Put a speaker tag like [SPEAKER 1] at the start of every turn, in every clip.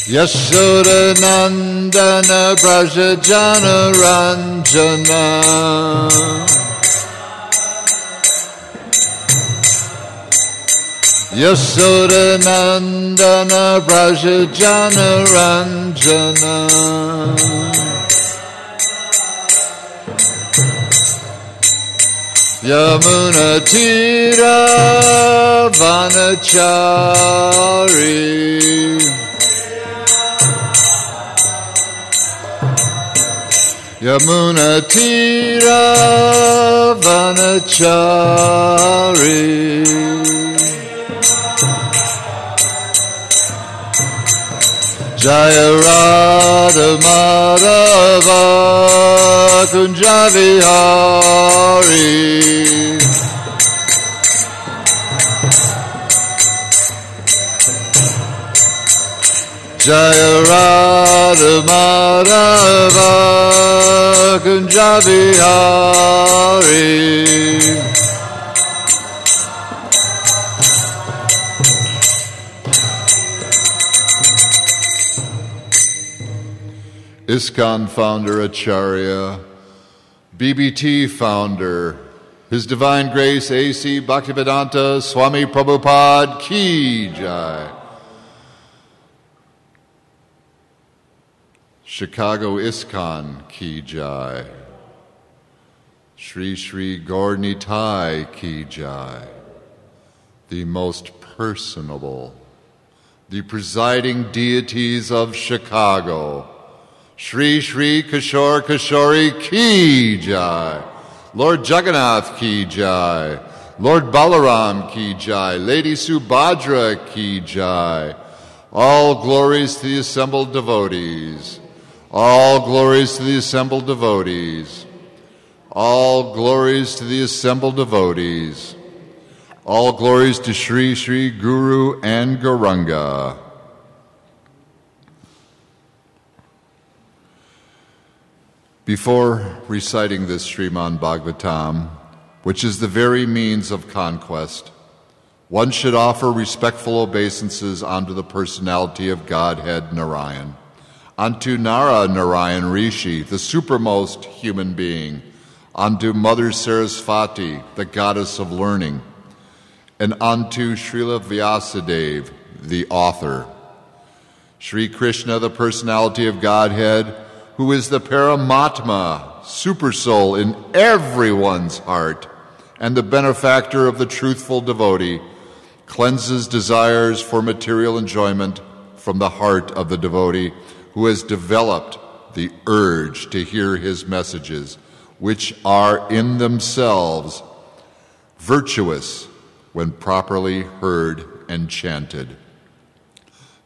[SPEAKER 1] Yashoda Nandana Prajajana Ranjana Yashoda Nandana Prajajana Ranjana Yamuna Tira Vanachari Yamuna Tira Vanachari Jaya Radha Madhava Kunjavihari Jaya Radha Madhava Kunjavihari ISKCON founder Acharya, BBT founder, His Divine Grace A.C. Bhaktivedanta Swami Prabhupada Ki Jai. Chicago ISKCON Ki Jai. Sri Sri Gaur Nitai Ki Jai. The most personable, the presiding deities of Chicago, Sri Sri Kishore Kishori Ki Jai. Lord Jagannath Ki Jai. Lord Balaram Ki Jai. Lady Subhadra Ki Jai. All glories to the assembled devotees. All glories to the assembled devotees. All glories to the assembled devotees. All glories to Sri Sri Guru and Gauranga. Before reciting this Srimad Bhagavatam, which is the very means of conquest, one should offer respectful obeisances unto the personality of Godhead Narayan, unto Nara Narayan Rishi, the supermost human being, unto Mother Sarasvati, the goddess of learning, and unto Srila Vyasadeva, the author. Sri Krishna, the personality of Godhead, who is the Paramatma, supersoul in everyone's heart, and the benefactor of the truthful devotee, cleanses desires for material enjoyment from the heart of the devotee who has developed the urge to hear his messages, which are in themselves virtuous when properly heard and chanted.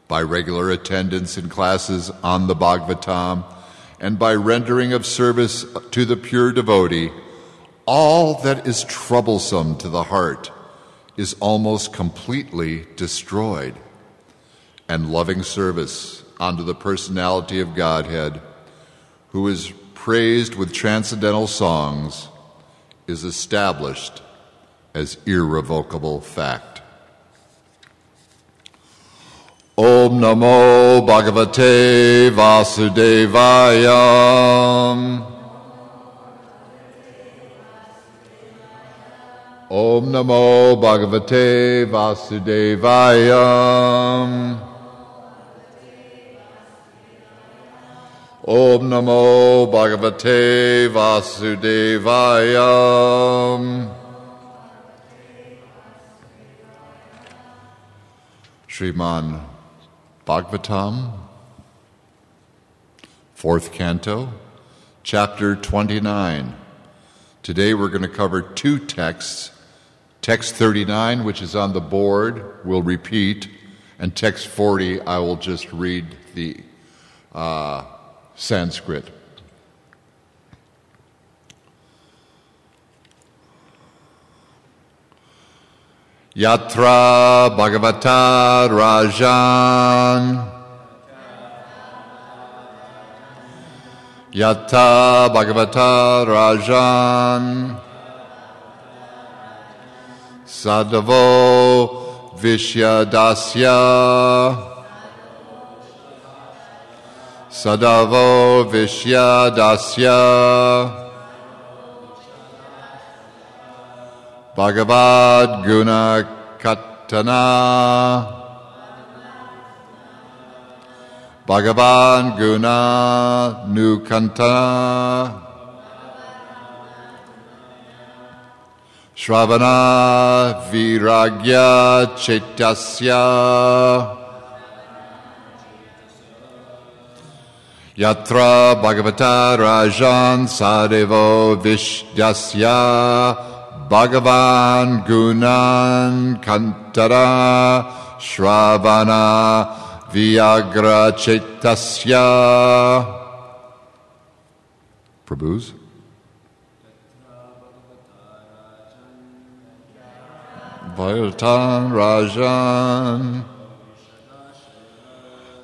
[SPEAKER 1] By regular attendance in classes on the Bhagavatam, and by rendering of service to the pure devotee, all that is troublesome to the heart is almost completely destroyed, and loving service unto the personality of Godhead, who is praised with transcendental songs, is established as irrevocable fact. Om Namo Bhagavate Vasudevaya. Om Namo Bhagavate Vasudevaya. Om Namo Bhagavate Vasudevaya. Srimad Bhagavatam, 4th Canto, Chapter 29. Today we're going to cover two texts. Text 39, which is on the board, we'll repeat, and text 40, I will just read the Sanskrit. Yatra Bhagavata Rajan Yata Bhagavata Rajan Sadavo Vishyadasya Sadavo Vishyadasya Bhagavad Guna Katana Bhagavan Guna Nukantana Shravana Viragya Chetasya Yatra Bhagavata Rajan Sadevo Vishdasya Bhagavan Gunan Kantara Shravana Vyagra Chetasya. Prabhus. Vailtan Rajan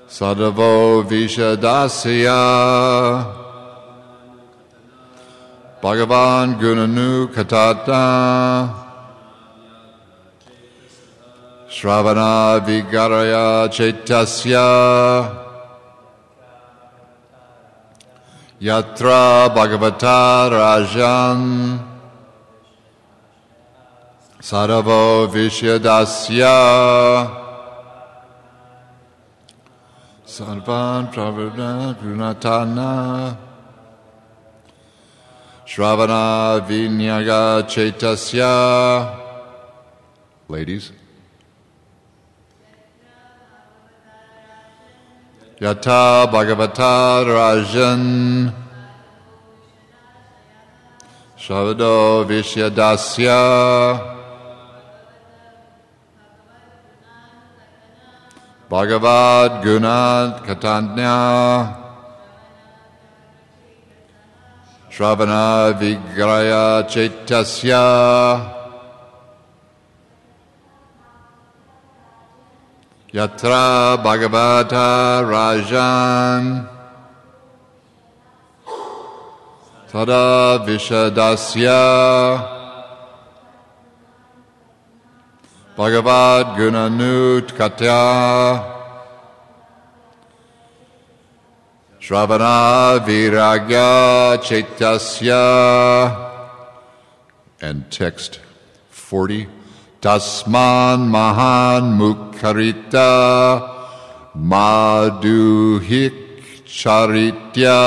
[SPEAKER 1] Sadavo Vishadasya Bhagavan Gunanu Katata Shravana Vigaraya Chetasya Yatra Bhagavata Rajan Sadavo Vishyadasya Sarvan Pravana Gunatana Shravana Vinyaga Chetasya. Ladies. Yata Bhagavata Rajan Shavado Vishyadasya Bhagavad Gunad Katanya Shravana Vigraya Chetasya Yatra Bhagavata Rajan Tada Vishadasya Bhagavad Gunanut Katya Shravana Viragya Chetasya. And text 40. Tasman Mahan Mukharita Madhuhik Charitya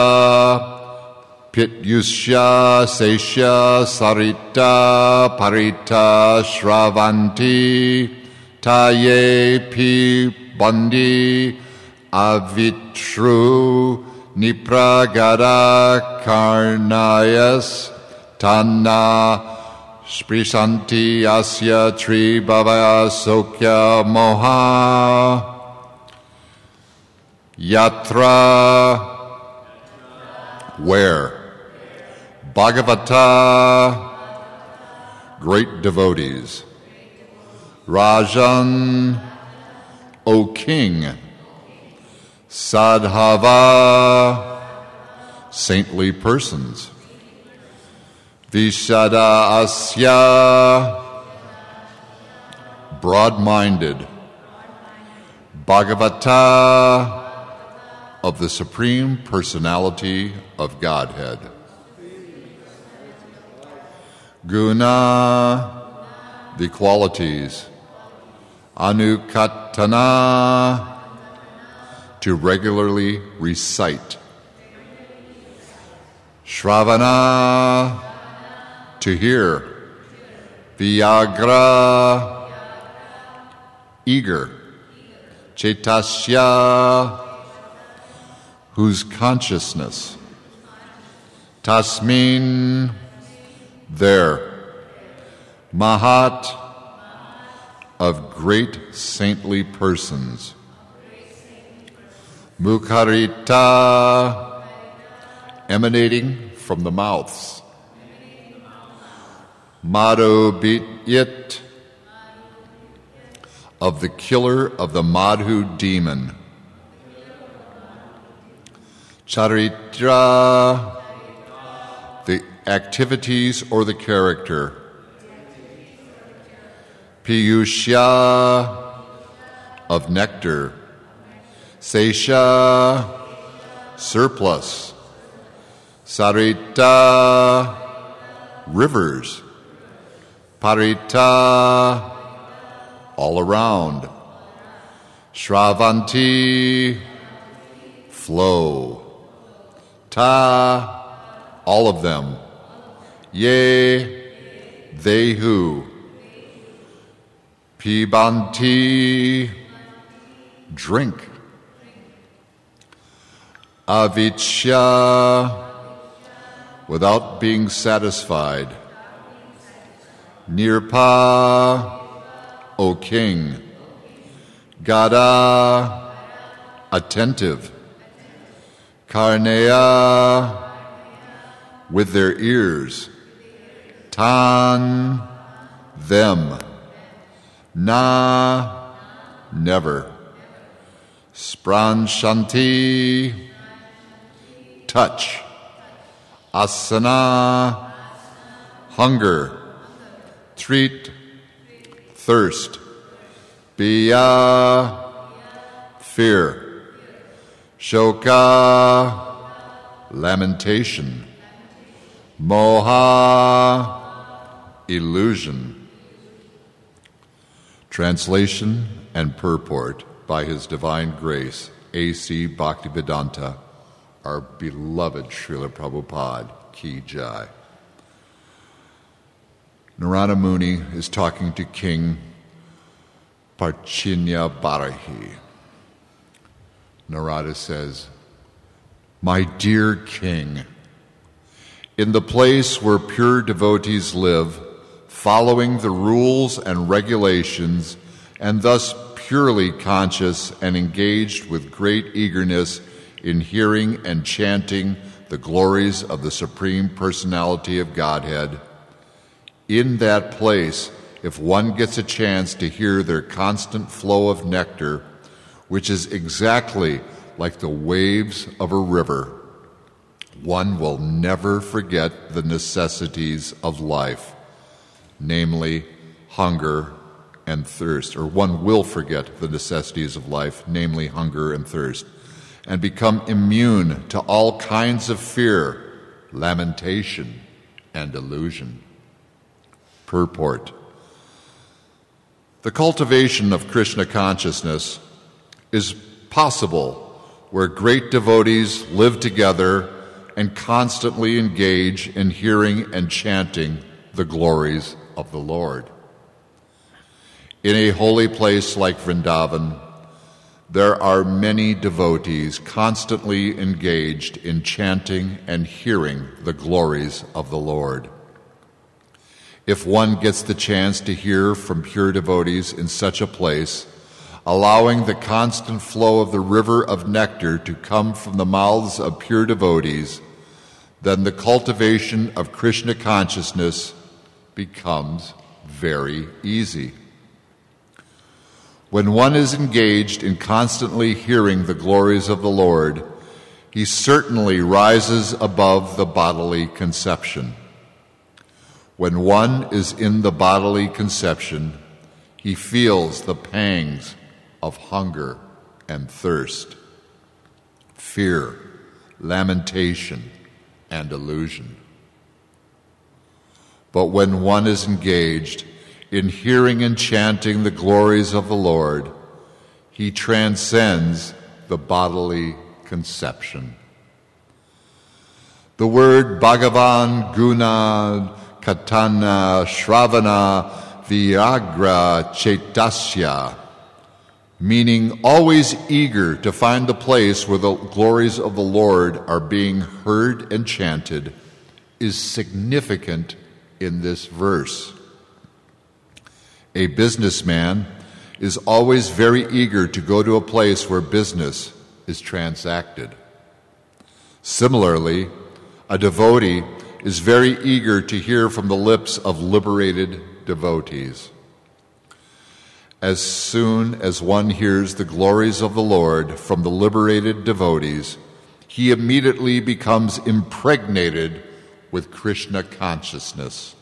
[SPEAKER 1] Pityusya Sesha Sarita Parita Shravanti Taye Pi Bandi Avitru Nipragada Karnayas Tanna Sprisanti Asya Tri Bhavaya Sokya Moha Yatra. Where? Bhagavata, great devotees. Rajan, O king. Sadhava, saintly persons. Vishada Asya, broad-minded. Bhagavata, of the Supreme Personality of Godhead. Guna, the qualities. Anukatana, to regularly recite. Shravana, to hear. Vyagra, eager. Chetasya, whose consciousness. Tasmin, there. Mahat, of great saintly persons. Mukharita, emanating from the mouths. Madhubit, of the killer of the Madhu demon. Charitra, the activities or the character. Piyushya, of nectar. Sesha, surplus. Sarita, rivers. Parita, all around. Shravanti, flow. Ta, all of them. Ye, they who. Pibanti, drink. Avichya, without being satisfied. Nirpa, O king. Gada, attentive. Karneya, with their ears. Tan, them. Na, never. Spranshanti, touch. Asana, hunger. Treat, thirst. Biya, fear. Shoka, lamentation. Moha, illusion. Translation and purport by His Divine Grace, A.C. Bhaktivedanta, our beloved Srila Prabhupada, Ki Jai. Narada Muni is talking to King Parchinya Barahi. Narada says, "My dear king, in the place where pure devotees live, following the rules and regulations, and thus purely conscious and engaged with great eagerness in hearing and chanting the glories of the Supreme Personality of Godhead, in that place, if one gets a chance to hear their constant flow of nectar, which is exactly like the waves of a river, one will never forget the necessities of life, namely hunger and thirst, or one will forget the necessities of life, namely hunger and thirst, and become immune to all kinds of fear, lamentation, and illusion." Purport: the cultivation of Krishna consciousness is possible where great devotees live together and constantly engage in hearing and chanting the glories of the Lord. In a holy place like Vrindavan, there are many devotees constantly engaged in chanting and hearing the glories of the Lord. If one gets the chance to hear from pure devotees in such a place, allowing the constant flow of the river of nectar to come from the mouths of pure devotees, then the cultivation of Krishna consciousness becomes very easy. When one is engaged in constantly hearing the glories of the Lord, he certainly rises above the bodily conception. When one is in the bodily conception, he feels the pangs of hunger and thirst, fear, lamentation, and illusion. But when one is engaged in hearing and chanting the glories of the Lord, he transcends the bodily conception. The word Bhagavan Guna Katana Shravana Vyagra Chetasya, meaning always eager to find the place where the glories of the Lord are being heard and chanted, is significant in this verse. A businessman is always very eager to go to a place where business is transacted. Similarly, a devotee is very eager to hear from the lips of liberated devotees. As soon as one hears the glories of the Lord from the liberated devotees, he immediately becomes impregnated with Krishna consciousness.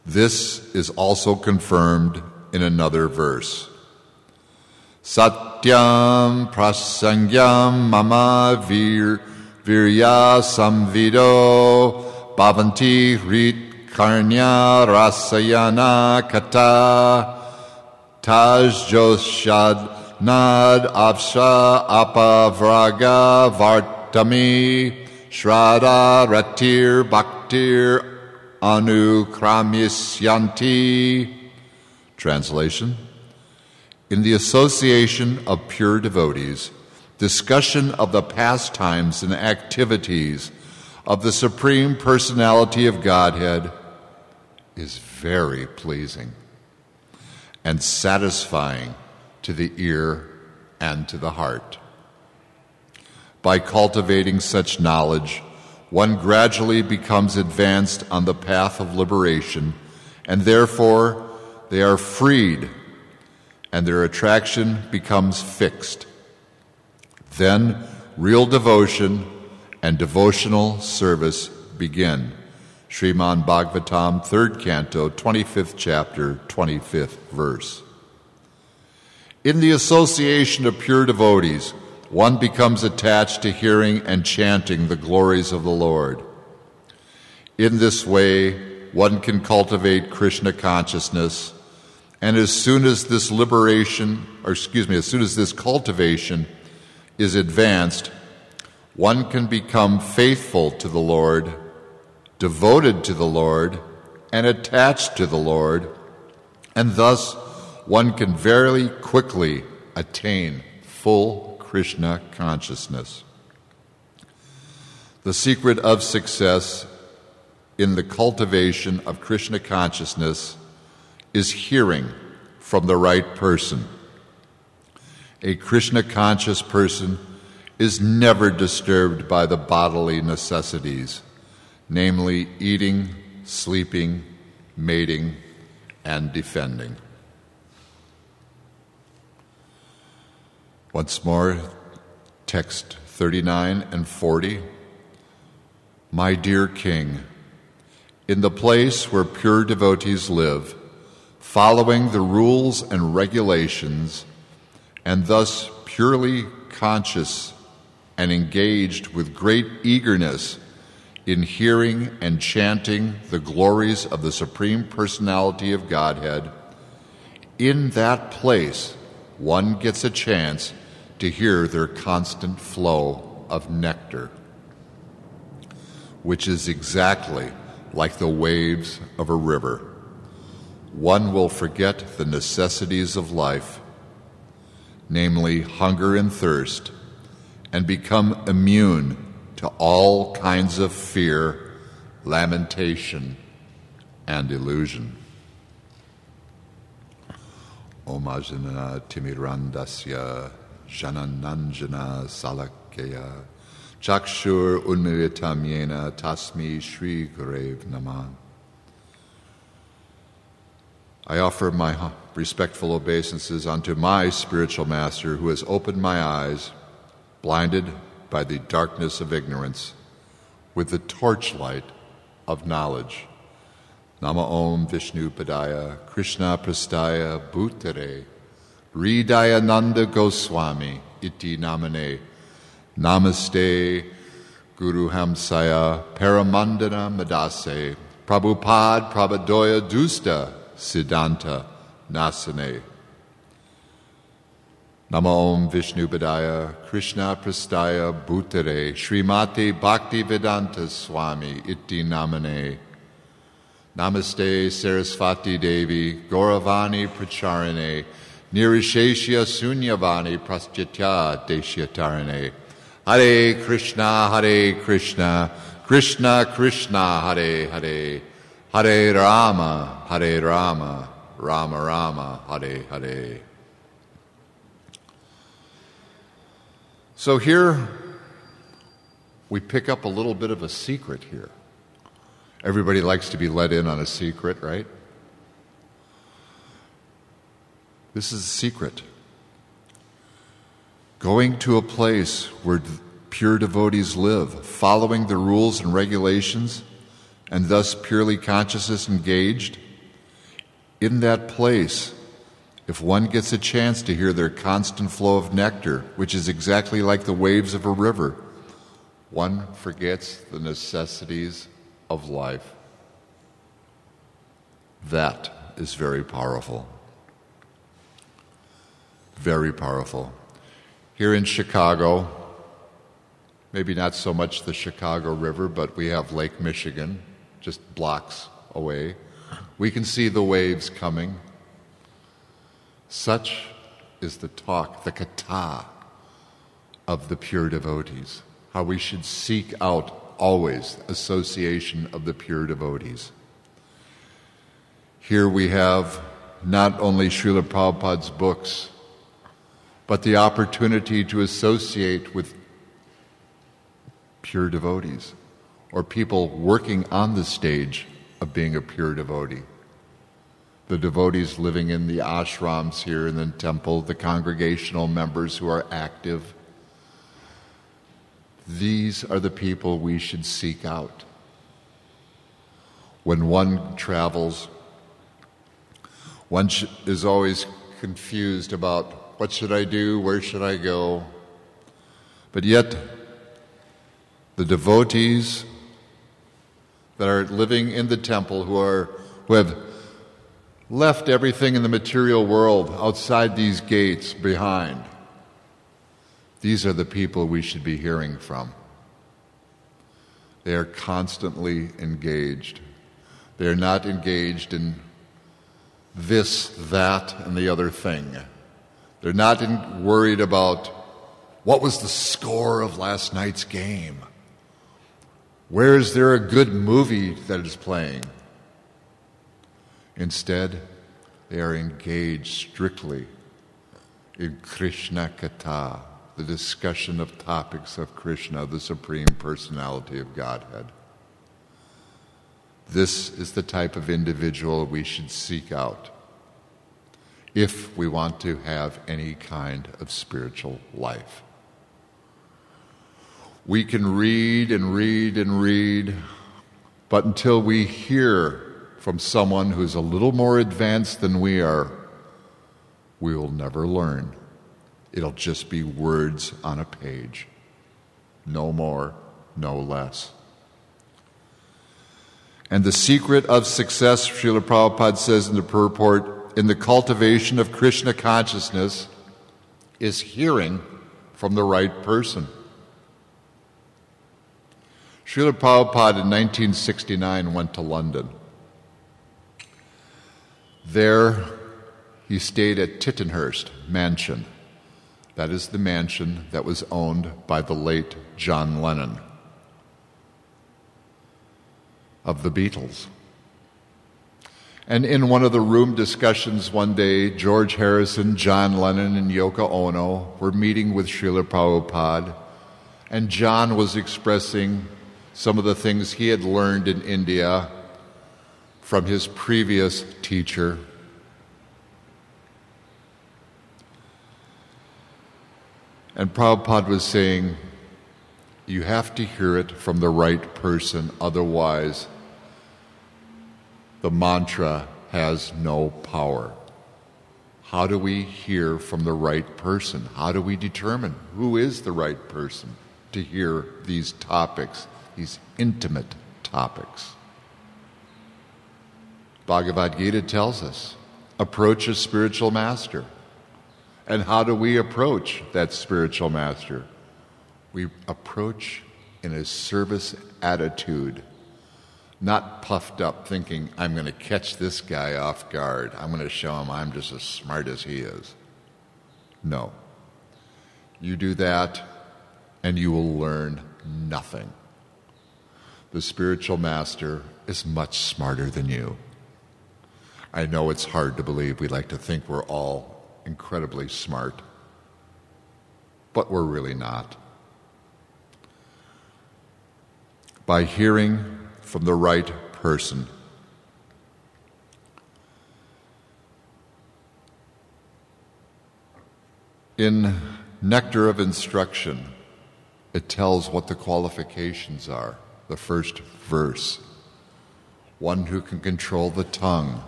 [SPEAKER 1] This is also confirmed in another verse. Satyam prasangyam mama virya samvido bhavanti rit karnya rasayana kata tajjoshad nad avsha apavraga vartami shraddha ratir bhaktir anukramisyanti. Translation: in the association of pure devotees, discussion of the pastimes and activities of the Supreme Personality of Godhead is very pleasing and satisfying to the ear and to the heart. By cultivating such knowledge, one gradually becomes advanced on the path of liberation, and therefore they are freed, and their attraction becomes fixed. Then real devotion and devotional service begin. Srimad Bhagavatam, 3rd Canto, 25th chapter, 25th verse. In the association of pure devotees, one becomes attached to hearing and chanting the glories of the Lord. In this way, one can cultivate Krishna consciousness, and as soon as this cultivation is advanced, one can become faithful to the Lord, devoted to the Lord, and attached to the Lord, and thus one can very quickly attain full Krishna consciousness. The secret of success in the cultivation of Krishna consciousness is hearing from the right person. A Krishna-conscious person is never disturbed by the bodily necessities, namely eating, sleeping, mating, and defending. Once more, text 39 and 40. My dear King, in the place where pure devotees live, following the rules and regulations, and thus purely conscious and engaged with great eagerness in hearing and chanting the glories of the Supreme Personality of Godhead, in that place one gets a chance to hear their constant flow of nectar, which is exactly like the waves of a river. One will forget the necessities of life, namely hunger and thirst, and become immune to all kinds of fear, lamentation, and illusion. Om Ajnana Timirandasya Janananjana Salakya Chakshur Unmilitam Yena Tasmi Shri Gurev Namah. I offer my respectful obeisances unto my spiritual master who has opened my eyes, blinded by the darkness of ignorance, with the torchlight of knowledge. Nama Om Vishnu Padaya Krishna Prastaya Bhutare Hridayananda Goswami Iti Namane Namaste Guru Hamsaya Paramandana Madase Prabhupada Prabhadoya Dusta Siddhanta Nasane. Nama Om Vishnu Padaya Krishna Prastaya Bhutare Srimati Bhaktivedanta Swami Iti Namane. Namaste Sarasvati Devi Gauravani Pracharane Nirisheshya Sunyavani Prastyatya Deshyatarane. Hare Krishna, Krishna Krishna, Hare Hare, Hare Rama, Rama Rama, Hare Hare. So here we pick up a little bit of a secret here. Everybody likes to be let in on a secret, right? This is a secret. Going to a place where pure devotees live, following the rules and regulations, and thus purely consciousness engaged, in that place, if one gets a chance to hear their constant flow of nectar, which is exactly like the waves of a river, one forgets the necessities of life. That is very powerful. Very powerful. Here in Chicago, maybe not so much the Chicago River, but we have Lake Michigan, just blocks away. We can see the waves coming. Such is the talk, the kata of the pure devotees, how we should seek out always association of the pure devotees. Here we have not only Srila Prabhupada's books, but the opportunity to associate with pure devotees, or people working on the stage of being a pure devotee. The devotees living in the ashrams here in the temple, the congregational members who are active. These are the people we should seek out. When one travels, one is always confused about what should I do, where should I go? But yet, the devotees that are living in the temple, who have left everything in the material world outside these gates behind, these are the people we should be hearing from. They are constantly engaged. They are not engaged in this, that, and the other thing. They're not worried about what was the score of last night's game. Where is there a good movie that is playing? Instead, they are engaged strictly in Krishna Katha, the discussion of topics of Krishna, the Supreme Personality of Godhead. This is the type of individual we should seek out if we want to have any kind of spiritual life. We can read and read and read, but until we hear from someone who's a little more advanced than we are, we will never learn. It'll just be words on a page. No more, no less. And the secret of success, Srila Prabhupada says in the purport, in the cultivation of Krishna consciousness is hearing from the right person. Srila Prabhupada in 1969 went to London. There he stayed at Tittenhurst Mansion. That is the mansion that was owned by the late John Lennon of the Beatles. And in one of the room discussions one day, George Harrison, John Lennon, and Yoko Ono were meeting with Srila Prabhupada, and John was expressing some of the things he had learned in India from his previous teacher. And Prabhupada was saying, you have to hear it from the right person, otherwise the mantra has no power. How do we hear from the right person? How do we determine who is the right person to hear these topics, these intimate topics? Bhagavad Gita tells us, approach a spiritual master. And how do we approach that spiritual master? We approach in a service attitude, not puffed up thinking, I'm going to catch this guy off guard. I'm going to show him I'm just as smart as he is. No. You do that, and you will learn nothing. The spiritual master is much smarter than you. I know it's hard to believe. We like to think we're all incredibly smart, but we're really not. By hearing from the right person, in Nectar of Instruction, it tells what the qualifications are. The first verse. One who can control the tongue,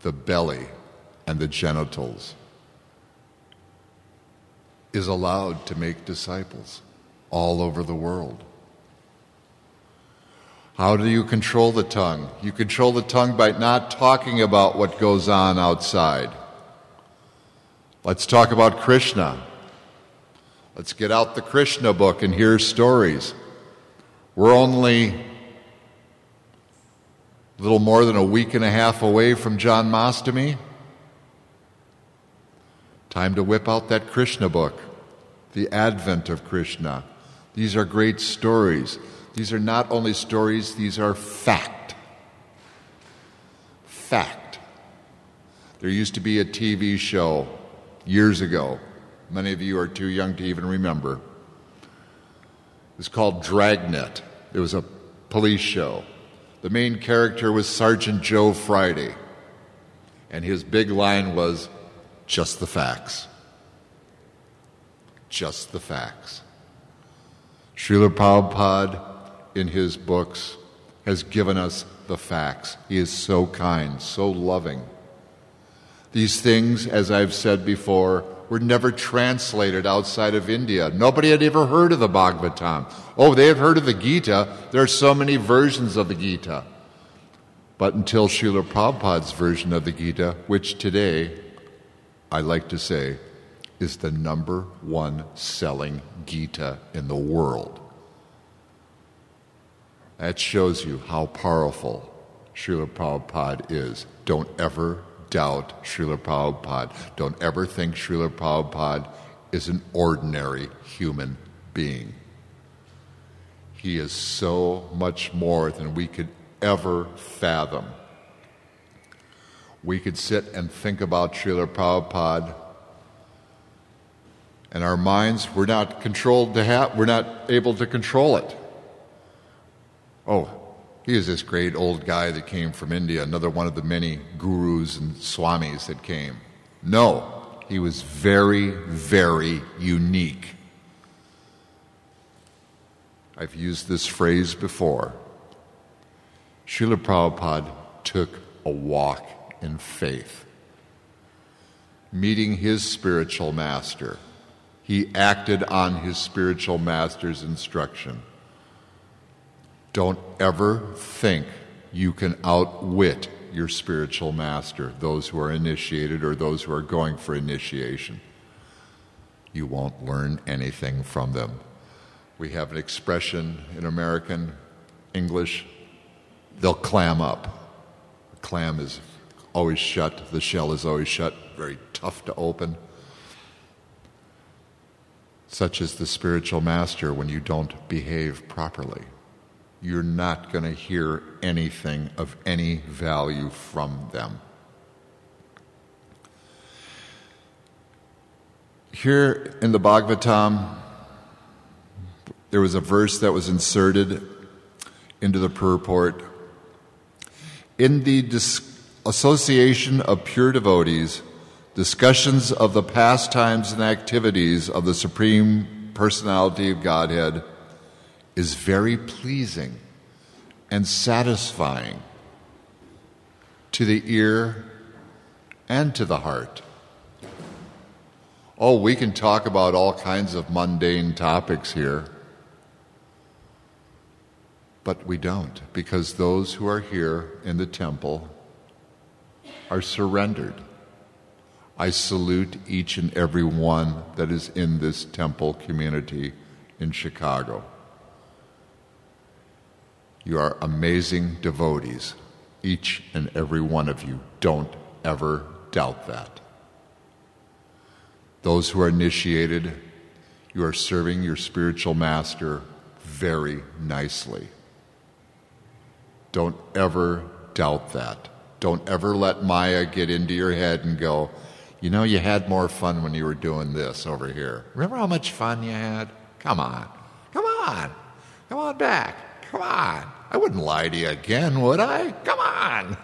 [SPEAKER 1] the belly, and the genitals is allowed to make disciples all over the world. How do you control the tongue? You control the tongue by not talking about what goes on outside. Let's talk about Krishna. Let's get out the Krishna book and hear stories. We're only a little more than a week and a half away from Janmashtami. Time to whip out that Krishna book, the advent of Krishna. These are great stories. These are not only stories, these are fact. Fact. There used to be a TV show years ago. Many of you are too young to even remember. It was called Dragnet. It was a police show. The main character was Sergeant Joe Friday, and his big line was, "Just the facts." Just the facts. Srila Prabhupada, in his books, has given us the facts. He is so kind, so loving. These things, as I've said before, were never translated outside of India. Nobody had ever heard of the Bhagavatam. Oh, they had heard of the Gita. There are so many versions of the Gita. But until Srila Prabhupada's version of the Gita, which today, I like to say, is the number one selling Gita in the world. That shows you how powerful Srila Prabhupada is. Don't ever doubt Srila Prabhupada. Don't ever think Srila Prabhupada is an ordinary human being. He is so much more than we could ever fathom. We could sit and think about Srila Prabhupada, and our minds, we're not able to control it. Oh, he is this great old guy that came from India, another one of the many gurus and swamis that came. No, he was very, very unique. I've used this phrase before. Srila Prabhupada took a walk in faith. Meeting his spiritual master, he acted on his spiritual master's instruction. Don't ever think you can outwit your spiritual master, those who are initiated or those who are going for initiation. You won't learn anything from them. We have an expression in American English, they'll clam up. The clam is always shut, the shell is always shut, very tough to open. Such is the spiritual master when you don't behave properly. You're not going to hear anything of any value from them. Here in the Bhagavatam, there was a verse that was inserted into the purport. In the association of pure devotees, discussions of the pastimes and activities of the Supreme Personality of Godhead is very pleasing and satisfying to the ear and to the heart. Oh, we can talk about all kinds of mundane topics here, but we don't, because those who are here in the temple are surrendered. I salute each and every one that is in this temple community in Chicago. You are amazing devotees, each and every one of you. Don't ever doubt that. Those who are initiated, you are serving your spiritual master very nicely. Don't ever doubt that. Don't ever let Maya get into your head and go, you know, you had more fun when you were doing this over here. Remember how much fun you had? Come on. Come on. Come on back. Come on. I wouldn't lie to you again, would I? Come on.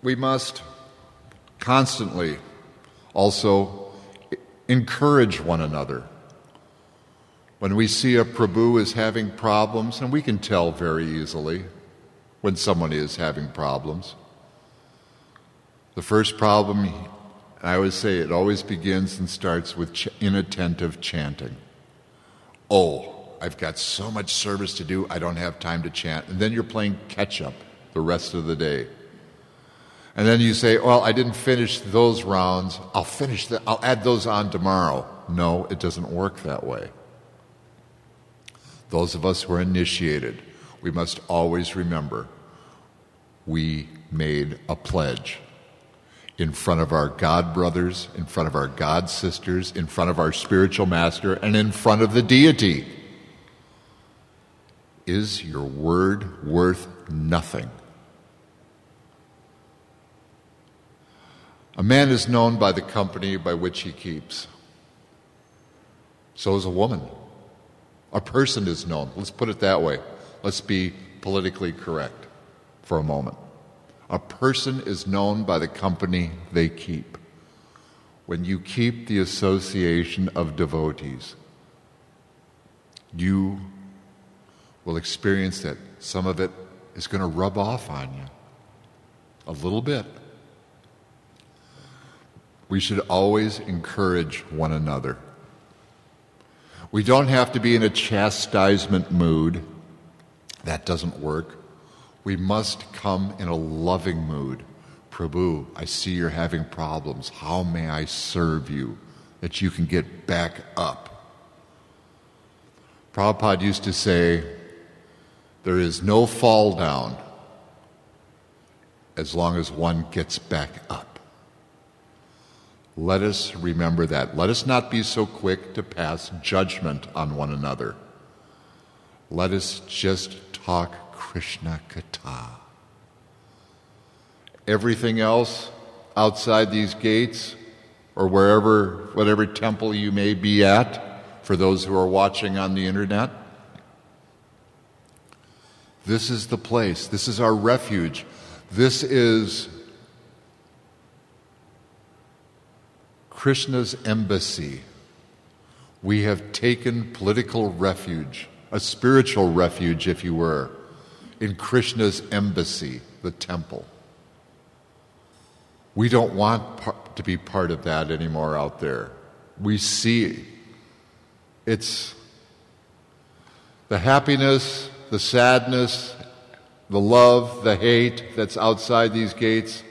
[SPEAKER 1] We must constantly also Encourage one another. When we see a Prabhu is having problems, and we can tell very easily when someone is having problems. The first problem, I always say, it always begins and starts with inattentive chanting. Oh, I've got so much service to do, I don't have time to chant. And then you're playing catch-up the rest of the day. And then you say, well, I didn't finish those rounds, I'll add those on tomorrow. No, it doesn't work that way. Those of us who are initiated, we must always remember we made a pledge in front of our God brothers, in front of our God sisters, in front of our spiritual master, and in front of the deity. Is your word worth nothing? A man is known by the company by which he keeps. So is a woman. A person is known. Let's put it that way. Let's be politically correct for a moment. A person is known by the company they keep. When you keep the association of devotees, you will experience that some of it is going to rub off on you a little bit. We should always encourage one another. We don't have to be in a chastisement mood. That doesn't work. We must come in a loving mood. Prabhu, I see you're having problems. How may I serve you that you can get back up? Prabhupada used to say, there is no fall down as long as one gets back up. Let us remember that. Let us not be so quick to pass judgment on one another. Let us just talk Krishna Katha. Everything else outside these gates, or whatever temple you may be at, for those who are watching on the internet, this is the place. This is our refuge. This is Krishna's embassy. We have taken political refuge, a spiritual refuge, if you were, in Krishna's embassy, the temple. We don't want to be part of that anymore out there. We see it's the happiness, the sadness, the love, the hate that's outside these gates.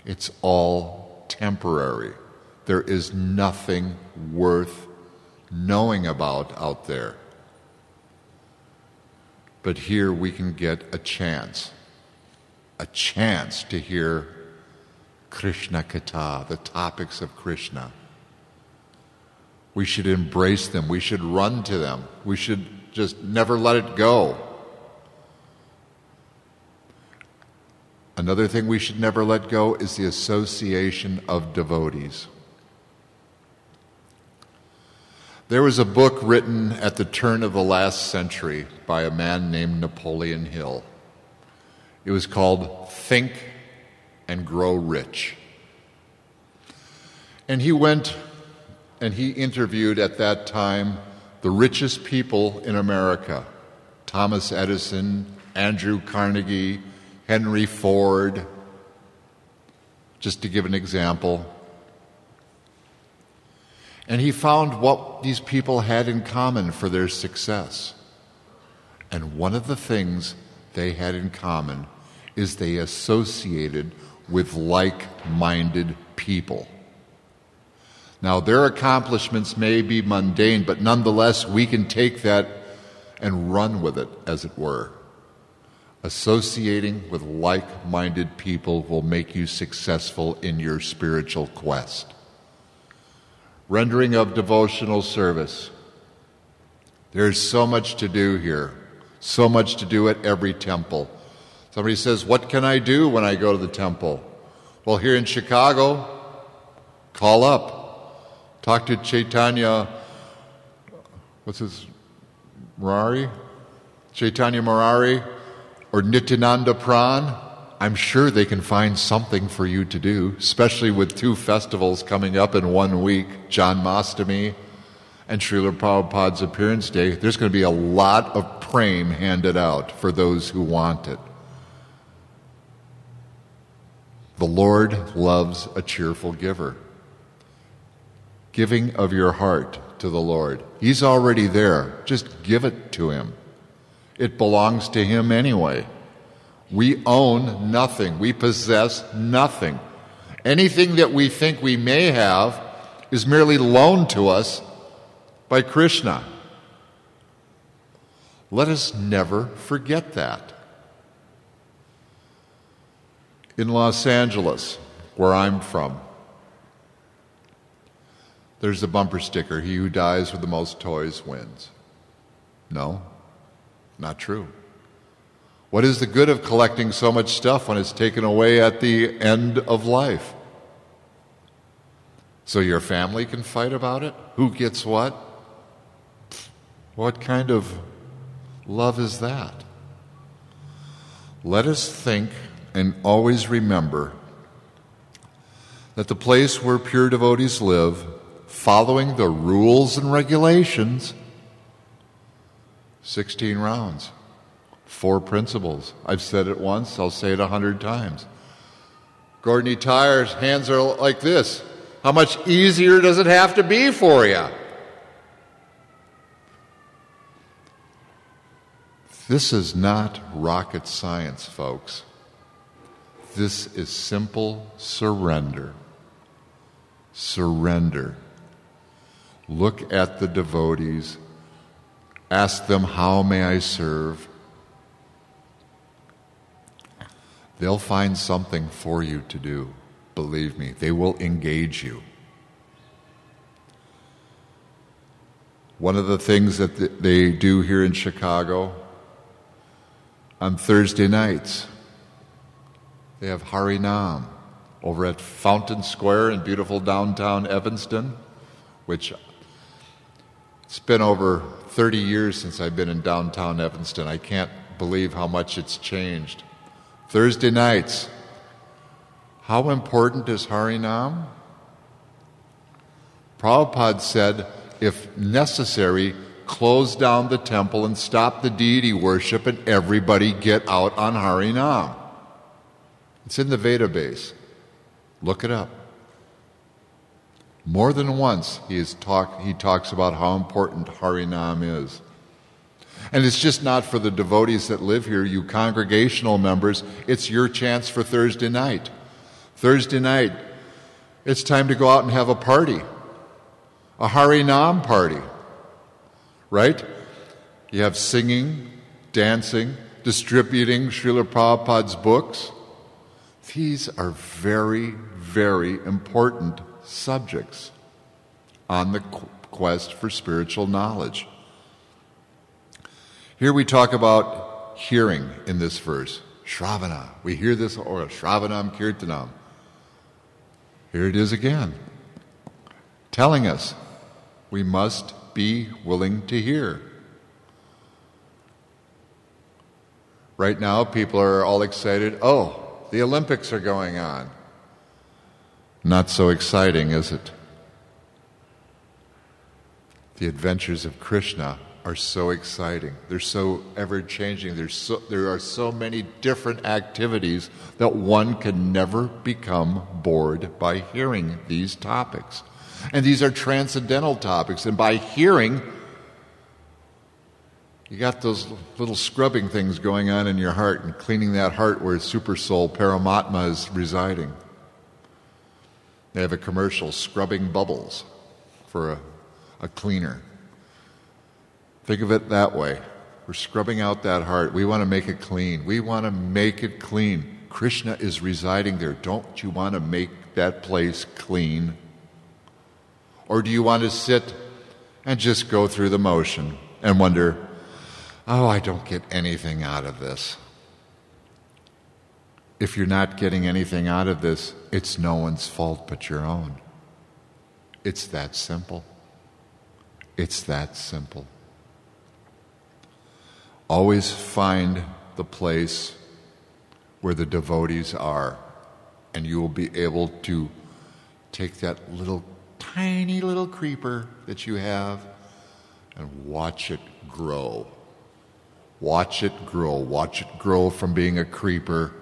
[SPEAKER 1] It's all temporary. There is nothing worth knowing about out there. But here we can get a chance to hear Krishna Katha, the topics of Krishna. We should embrace them. We should run to them. We should just never let it go. Another thing we should never let go is the association of devotees. There was a book written at the turn of the last century by a man named Napoleon Hill. It was called Think and Grow Rich. And he went and he interviewed at that time the richest people in America: Thomas Edison, Andrew Carnegie, Henry Ford, just to give an example. And he found what these people had in common for their success. And one of the things they had in common is they associated with like-minded people. Now, their accomplishments may be mundane, but nonetheless, we can take that and run with it, as it were. Associating with like-minded people will make you successful in your spiritual quest. Rendering of devotional service. There's so much to do here, so much to do at every temple. Somebody says, what can I do when I go to the temple? Well, here in Chicago, call up. Talk to Chaitanya, Murari? Chaitanya Murari or Nityananda Pran. I'm sure they can find something for you to do, especially with 2 festivals coming up in 1 week, Janmashtami and Srila Prabhupada's Appearance Day. There's going to be a lot of prem handed out for those who want it. The Lord loves a cheerful giver. Giving of your heart to the Lord. He's already there. Just give it to Him. It belongs to Him anyway. We own nothing. We possess nothing. Anything that we think we may have is merely loaned to us by Krishna. Let us never forget that. In Los Angeles, where I'm from, there's a bumper sticker, "He who dies with the most toys wins." No, not true. What is the good of collecting so much stuff when it's taken away at the end of life? So your family can fight about it? Who gets what? What kind of love is that? Let us think and always remember that the place where pure devotees live, following the rules and regulations, 16 rounds, 4 principles. I've said it once, I'll say it 100 times. Gordon Tyre's hands are like this. How much easier does it have to be for you? This is not rocket science, folks. This is simple surrender. Surrender. Look at the devotees. Ask them, "How may I serve?" They'll find something for you to do. Believe me, they will engage you. One of the things that they do here in Chicago, on Thursday nights, they have Hari Nam over at Fountain Square in beautiful downtown Evanston, which it's been over 30 years since I've been in downtown Evanston. I can't believe how much it's changed. Thursday nights. How important is Hari Nam? Prabhupada said, if necessary, close down the temple and stop the deity worship and everybody get out on Hari Nam. It's in the Veda base. Look it up. More than once he talks about how important Hari Nam is. And it's just not for the devotees that live here, you congregational members. It's your chance for Thursday night. Thursday night, it's time to go out and have a party. A Hari Nam party. Right? You have singing, dancing, distributing Srila Prabhupada's books. These are very, very important subjects on the quest for spiritual knowledge. Here we talk about hearing in this verse. Shravana. We hear this, or Shravanam Kirtanam. Here it is again, telling us we must be willing to hear. Right now, people are all excited. Oh, the Olympics are going on. Not so exciting, is it? The adventures of Krishna are so exciting. They're so ever-changing. There are so many different activities that one can never become bored by hearing these topics. And these are transcendental topics. And by hearing, you got those little scrubbing things going on in your heart and cleaning that heart where Super Soul Paramatma is residing. They have a commercial, scrubbing bubbles for a cleaner. Think of it that way. We're scrubbing out that heart. We want to make it clean. We want to make it clean. Krishna is residing there. Don't you want to make that place clean? Or do you want to sit and just go through the motion and wonder, oh, I don't get anything out of this? If you're not getting anything out of this, it's no one's fault but your own. It's that simple. It's that simple. Always find the place where the devotees are, and you will be able to take that little, tiny little creeper that you have and watch it grow. Watch it grow. Watch it grow from being a creeper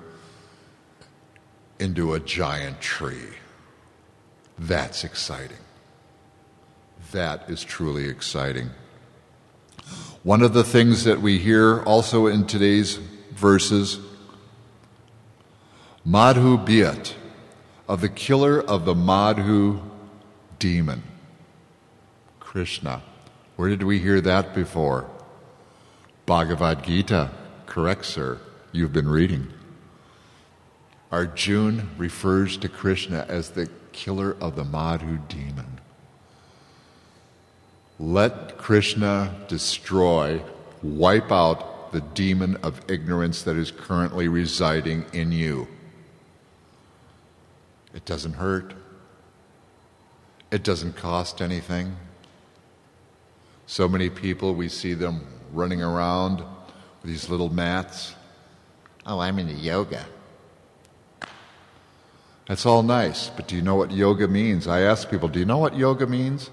[SPEAKER 1] into a giant tree. That's exciting. That is truly exciting. One of the things that we hear also in today's verses, Madhu Biyat, of the killer of the Madhu demon, Krishna. Where did we hear that before? Bhagavad Gita. Correct, sir. You've been reading. Arjuna refers to Krishna as the killer of the Madhu demon. Let Krishna destroy, wipe out the demon of ignorance that is currently residing in you. It doesn't hurt. It doesn't cost anything. So many people, we see them running around with these little mats. Oh, I'm into yoga. That's all nice, but do you know what yoga means? I ask people, do you know what yoga means?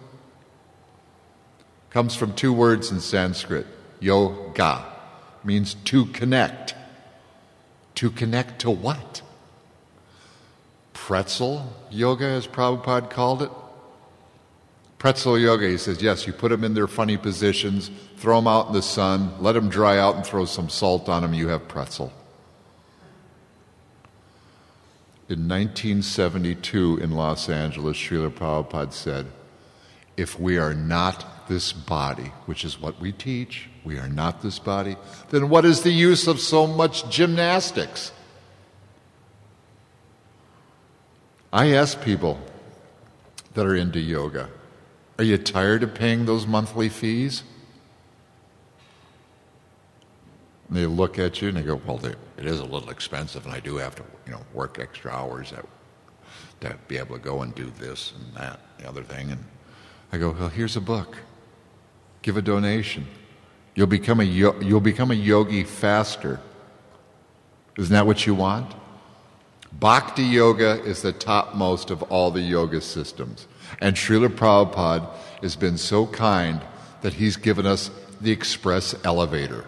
[SPEAKER 1] Comes from two words in Sanskrit. Yoga means to connect. To connect to what? Pretzel yoga, as Prabhupada called it. Pretzel yoga, he says, yes, you put them in their funny positions, throw them out in the sun, let them dry out and throw some salt on them, you have pretzel. In 1972 in Los Angeles, Srila Prabhupada said, if we are not this body, which is what we teach, we are not this body, then what is the use of so much gymnastics? I ask people that are into yoga, are you tired of paying those monthly fees? And they look at you and they go, well, it is a little expensive, and I do have to, work extra hours to be able to go and do this and that, the other thing. And I go, well, here's a book. Give a donation. You'll become a yogi faster. Isn't that what you want? Bhakti yoga is the topmost of all the yoga systems. And Srila Prabhupada has been so kind that he's given us the express elevator.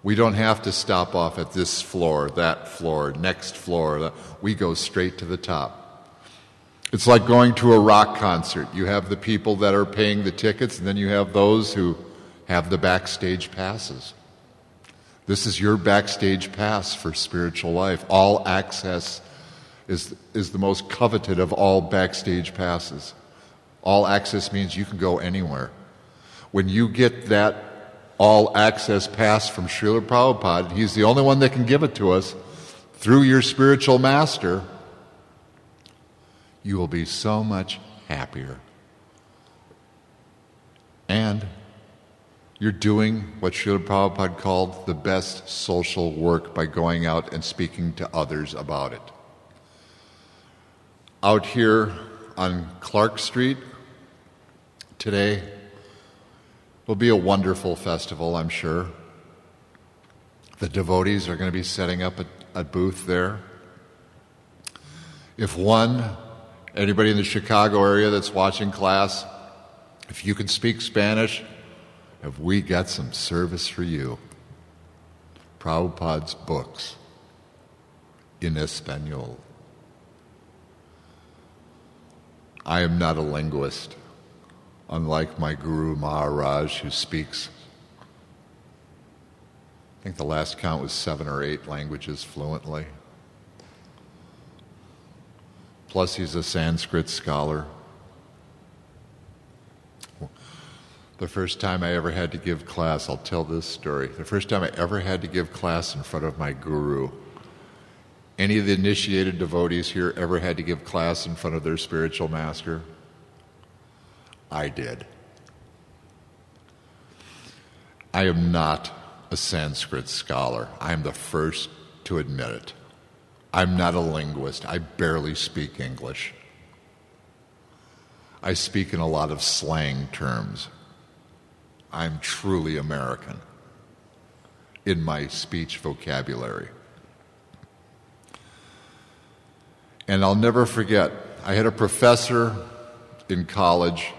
[SPEAKER 1] We don't have to stop off at this floor, that floor, next floor. We go straight to the top. It's like going to a rock concert. You have the people that are paying the tickets, and then you have those who have the backstage passes. This is your backstage pass for spiritual life. All access is the most coveted of all backstage passes. All access means you can go anywhere. When you get that all access pass from Srila Prabhupada, he's the only one that can give it to us, through your spiritual master, you will be so much happier. And you're doing what Srila Prabhupada called the best social work by going out and speaking to others about it. Out here on Clark Street today will be a wonderful festival, I'm sure. The devotees are going to be setting up a booth there. If anybody in the Chicago area that's watching class, if you can speak Spanish, have we got some service for you? Prabhupada's books in Espanol. I am not a linguist, unlike my Guru Maharaj, who speaks, I think the last count was 7 or 8 languages fluently. Plus he's a Sanskrit scholar. The first time I ever had to give class, I'll tell this story. The first time I ever had to give class in front of my guru. Any of the initiated devotees here ever had to give class in front of their spiritual master? I did. I am not a Sanskrit scholar. I am the first to admit it. I'm not a linguist. I barely speak English. I speak in a lot of slang terms. I'm truly American in my speech vocabulary. And I'll never forget, I had a professor in college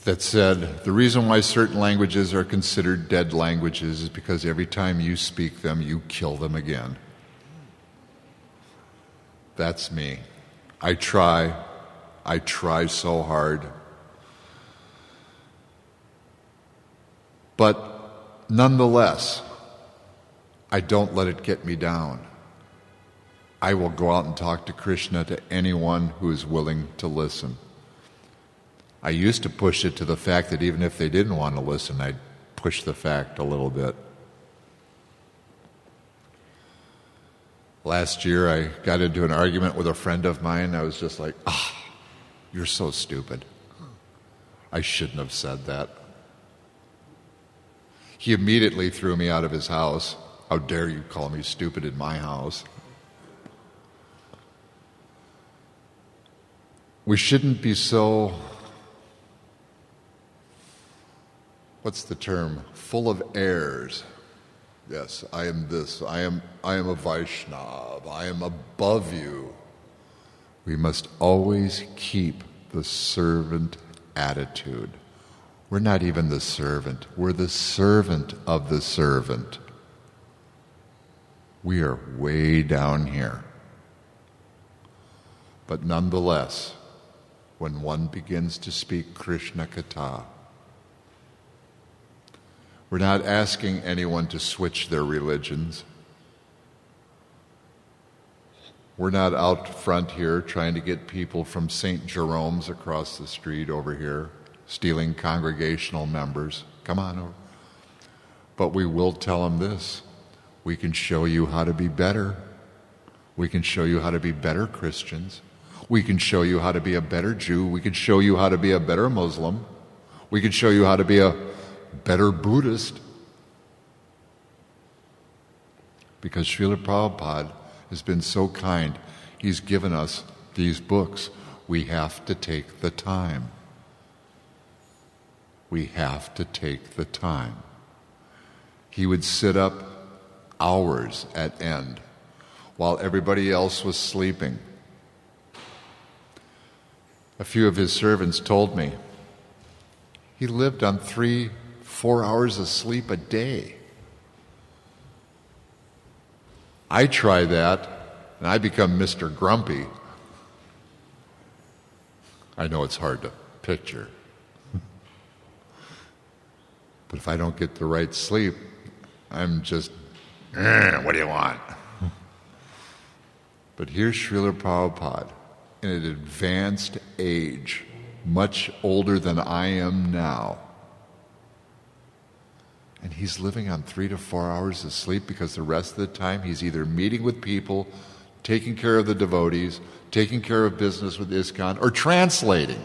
[SPEAKER 1] that said, the reason why certain languages are considered dead languages is because every time you speak them, you kill them again. That's me. I try so hard. But nonetheless, I don't let it get me down. I will go out and talk to Krishna to anyone who is willing to listen. I used to push it to the fact that even if they didn't want to listen, I'd push the fact a little bit. Last year, I got into an argument with a friend of mine. I was just like, you're so stupid. I shouldn't have said that. He immediately threw me out of his house. How dare you call me stupid in my house? We shouldn't be so, what's the term? Full of airs. Yes, I am this. I am a Vaishnava. I am above you. We must always keep the servant attitude. We're not even the servant. We're the servant of the servant. We are way down here. But nonetheless, when one begins to speak Krishna Katha, we're not asking anyone to switch their religions. We're not out front here trying to get people from St. Jerome's across the street over here, stealing congregational members. Come on over. But we will tell them this. We can show you how to be better. We can show you how to be better Christians. We can show you how to be a better Jew. We can show you how to be a better Muslim. We can show you how to be a better Buddhist. Because Srila Prabhupada has been so kind. He's given us these books. We have to take the time. We have to take the time. He would sit up hours at end while everybody else was sleeping. A few of his servants told me he lived on 3-4 hours of sleep a day. I try that, and I become Mr. Grumpy. I know it's hard to picture. But if I don't get the right sleep, I'm just, what do you want? But here's Srila Prabhupada, in an advanced age, much older than I am now. And he's living on 3 to 4 hours of sleep because the rest of the time he's either meeting with people, taking care of the devotees, taking care of business with ISKCON, or translating.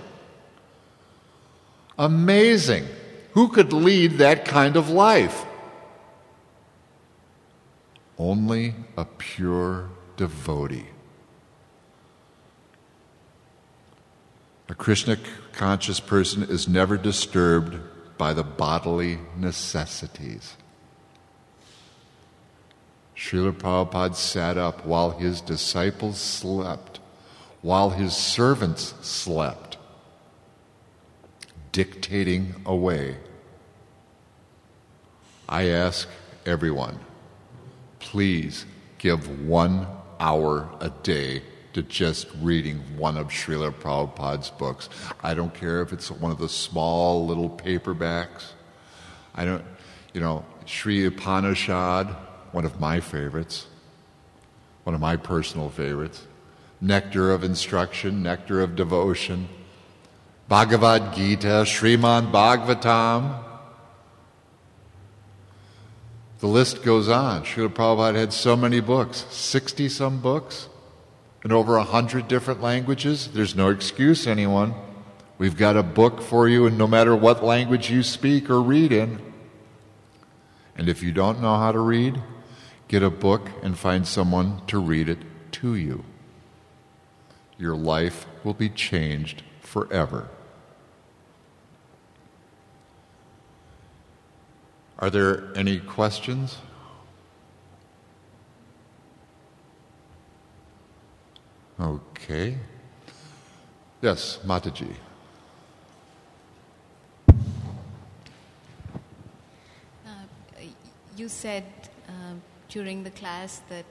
[SPEAKER 1] Amazing. Who could lead that kind of life? Only a pure devotee. A Krishna-conscious person is never disturbed by the bodily necessities. Srila Prabhupada sat up while his disciples slept, while his servants slept, dictating away. I ask everyone, please give 1 hour a day to just reading one of Srila Prabhupada's books. I don't care if it's one of the small little paperbacks. Sri Upanishad, one of my favorites, one of my personal favorites. Nectar of Instruction, Nectar of Devotion, Bhagavad Gita, Srimad Bhagavatam. The list goes on. Srila Prabhupada had so many books, 60-some books, in over 100 different languages. There's no excuse, anyone. We've got a book for you, and no matter what language you speak or read in. And if you don't know how to read, get a book and find someone to read it to you. Your life will be changed forever. Are there any questions? Okay. Yes, Mataji.
[SPEAKER 2] You said during the class that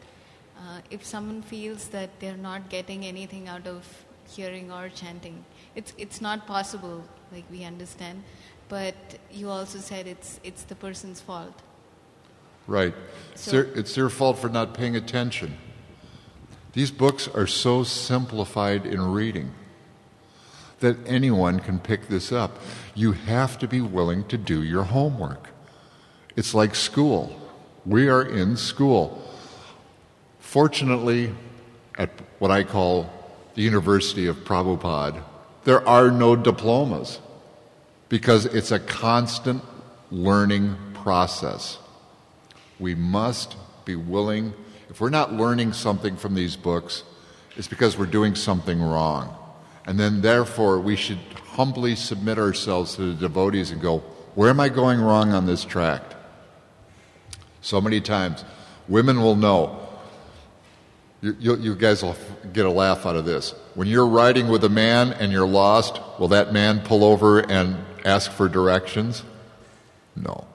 [SPEAKER 2] if someone feels that they're not getting anything out of hearing or chanting, it's not possible, like we understand, but you also said it's the person's fault.
[SPEAKER 1] Right. It's their fault for not paying attention. These books are so simplified in reading that anyone can pick this up. You have to be willing to do your homework. It's like school. We are in school. Fortunately, at what I call the University of Prabhupada, there are no diplomas because it's a constant learning process. We must be willing. If we're not learning something from these books, it's because we're doing something wrong. And then, therefore, we should humbly submit ourselves to the devotees and go, where am I going wrong on this tract? So many times, women will know. You guys will get a laugh out of this. When you're riding with a man and you're lost, will that man pull over and ask for directions? No.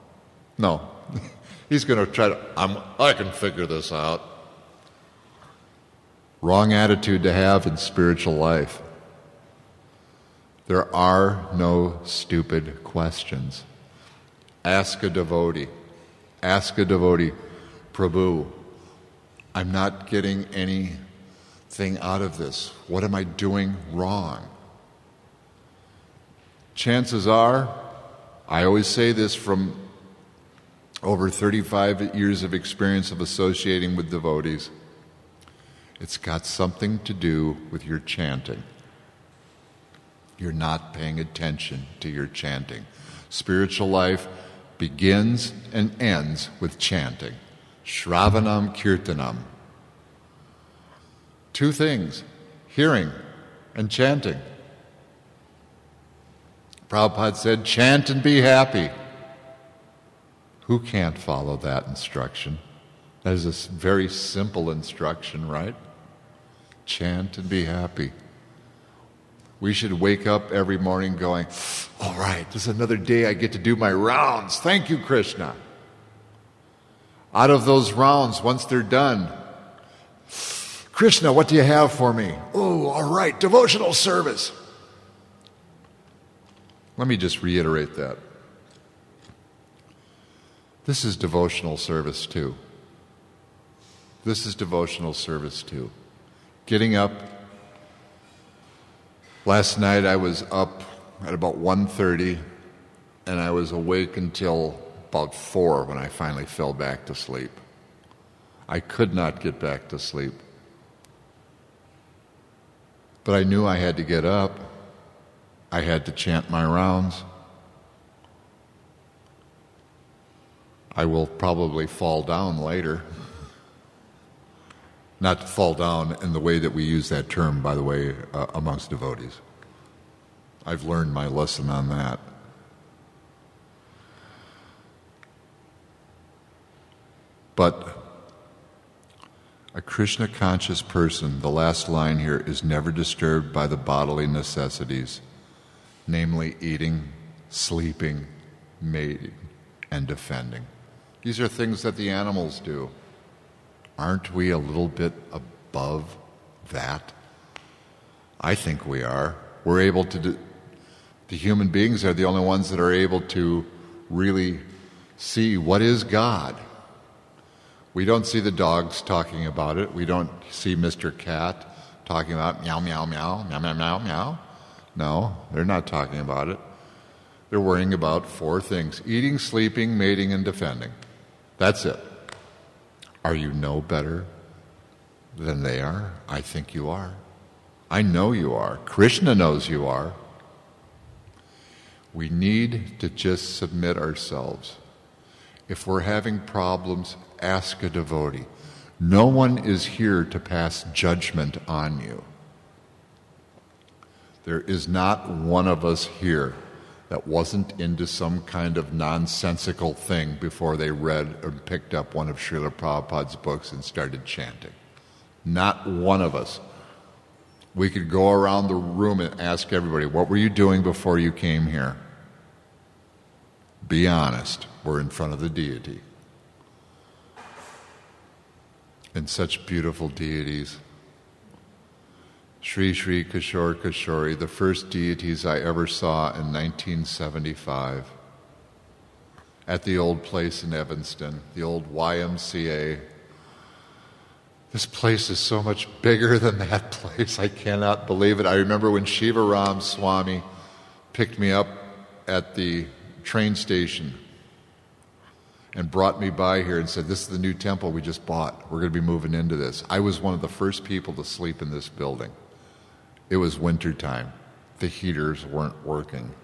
[SPEAKER 1] He's going to try to, I can figure this out. Wrong attitude to have in spiritual life. There are no stupid questions. Ask a devotee. Ask a devotee, Prabhu, I'm not getting anything out of this. What am I doing wrong? Chances are, I always say this from over 35 years of experience of associating with devotees, it's got something to do with your chanting. You're not paying attention to your chanting. Spiritual life begins and ends with chanting. Shravanam Kirtanam. Two things, hearing and chanting. Prabhupada said, chant and be happy. Who can't follow that instruction? That is a very simple instruction, right? Chant and be happy. We should wake up every morning going, all right, this is another day I get to do my rounds. Thank you, Krishna. Out of those rounds, once they're done, Krishna, what do you have for me? Oh, all right, devotional service. Let me just reiterate that. This is devotional service too. This is devotional service too. Getting up. Last night I was up at about 1:30 and I was awake until about 4 when I finally fell back to sleep. I could not get back to sleep. But I knew I had to get up. I had to chant my rounds. I will probably fall down later. Not fall down in the way that we use that term, by the way, amongst devotees. I've learned my lesson on that. But a Krishna-conscious person, the last line here, is never disturbed by the bodily necessities, namely eating, sleeping, mating, and defending. These are things that the animals do. Aren't we a little bit above that? I think we are. We're able to do, the human beings are the only ones that are able to really see what is God. We don't see the dogs talking about it. We don't see Mr. Cat talking about meow, meow, meow, meow, meow, meow, meow. No, they're not talking about it. They're worrying about 4 things: eating, sleeping, mating, and defending. That's it. Are you no better than they are? I think you are. I know you are. Krishna knows you are. We need to just submit ourselves. If we're having problems, ask a devotee. No one is here to pass judgment on you. There is not one of us here that wasn't into some kind of nonsensical thing before they read or picked up one of Srila Prabhupada's books and started chanting. Not one of us. We could go around the room and ask everybody, what were you doing before you came here? Be honest. We're in front of the deity. And such beautiful deities. Sri Sri Kishore Kishori, the first deities I ever saw in 1975 at the old place in Evanston, the old YMCA. This place is so much bigger than that place. I cannot believe it. I remember when Shiva Ram Swami picked me up at the train station and brought me by here and said, this is the new temple we just bought. We're going to be moving into this. I was one of the first people to sleep in this building. It was wintertime. The heaters weren't working.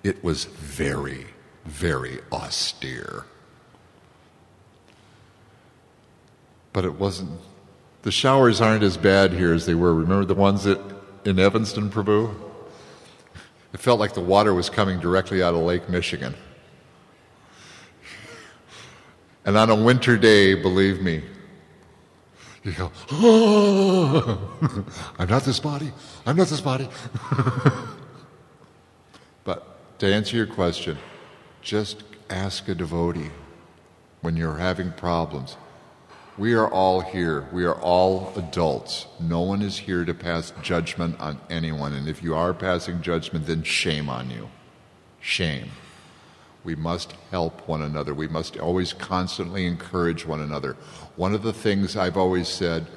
[SPEAKER 1] It was very, very austere. But it wasn't. The showers aren't as bad here as they were. Remember the ones in Evanston, Prabhu? It felt like the water was coming directly out of Lake Michigan. And on a winter day, believe me, you go, oh, I'm not this body. I'm not this body. But to answer your question, just ask a devotee when you're having problems. We are all here. We are all adults. No one is here to pass judgment on anyone. And if you are passing judgment, then shame on you. Shame. We must help one another. We must always constantly encourage one another. One of the things I've always said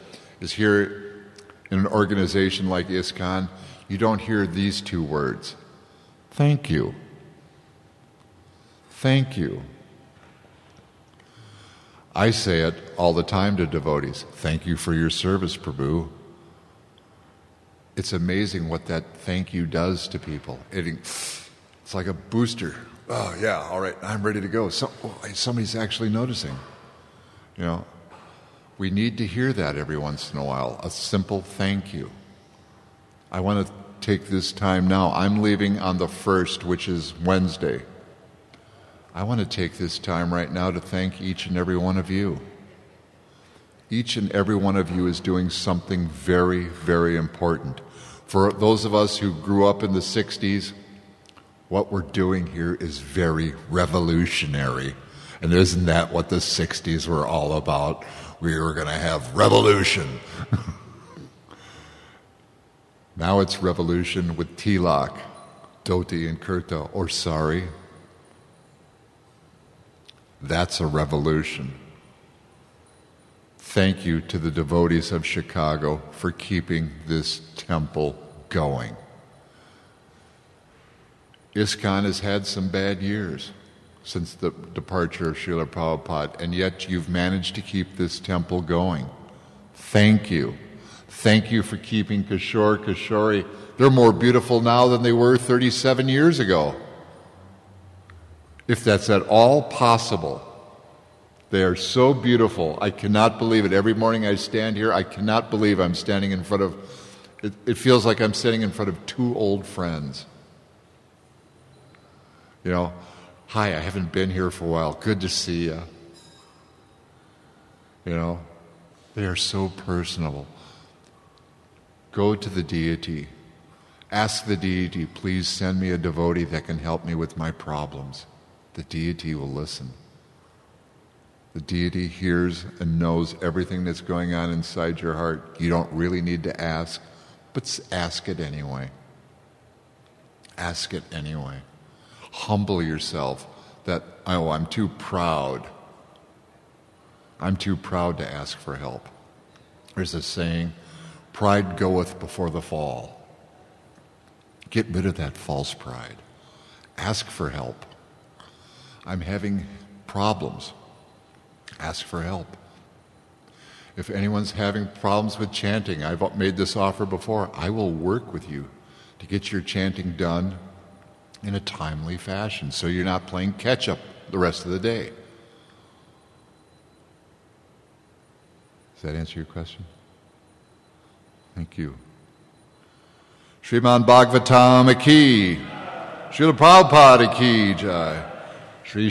[SPEAKER 1] is here in an organization like ISKCON, you don't hear these two words. Thank you. Thank you. I say it all the time to devotees. Thank you for your service, Prabhu. It's amazing what that thank you does to people. It's like a booster. Oh, yeah, all right, I'm ready to go. Somebody's actually noticing. You know, we need to hear that every once in a while, a simple thank you. I want to take this time now. I'm leaving on the 1st, which is Wednesday. I want to take this time right now to thank each and every one of you. Each and every one of you is doing something very, very important. For those of us who grew up in the 60s, what we're doing here is very revolutionary. And isn't that what the 60s were all about? We were going to have revolution. Now it's revolution with tilak, dhoti and kurta, or sari. That's a revolution. Thank you to the devotees of Chicago for keeping this temple going. ISKCON has had some bad years since the departure of Srila Prabhupada, and yet you've managed to keep this temple going. Thank you. Thank you for keeping Kishore Kishori. They're more beautiful now than they were 37 years ago. If that's at all possible. They are so beautiful. I cannot believe it. Every morning I stand here, I cannot believe I'm standing in front of, it feels like I'm standing in front of two old friends. You know, hi, I haven't been here for a while. Good to see you. You know, they are so personable. Go to the deity. Ask the deity, please send me a devotee that can help me with my problems. The deity will listen. The deity hears and knows everything that's going on inside your heart. You don't really need to ask, but ask it anyway. Ask it anyway. Humble yourself that, oh, I'm too proud. I'm too proud to ask for help. There's a saying, pride goeth before the fall. Get rid of that false pride. Ask for help. I'm having problems. Ask for help. If anyone's having problems with chanting, I've made this offer before, I will work with you to get your chanting done in a timely fashion so you're not playing catch-up the rest of the day. Does that answer your question? Thank you. Srimad Bhagavatam ki, Srila Prabhupada ki jai. Shri Shri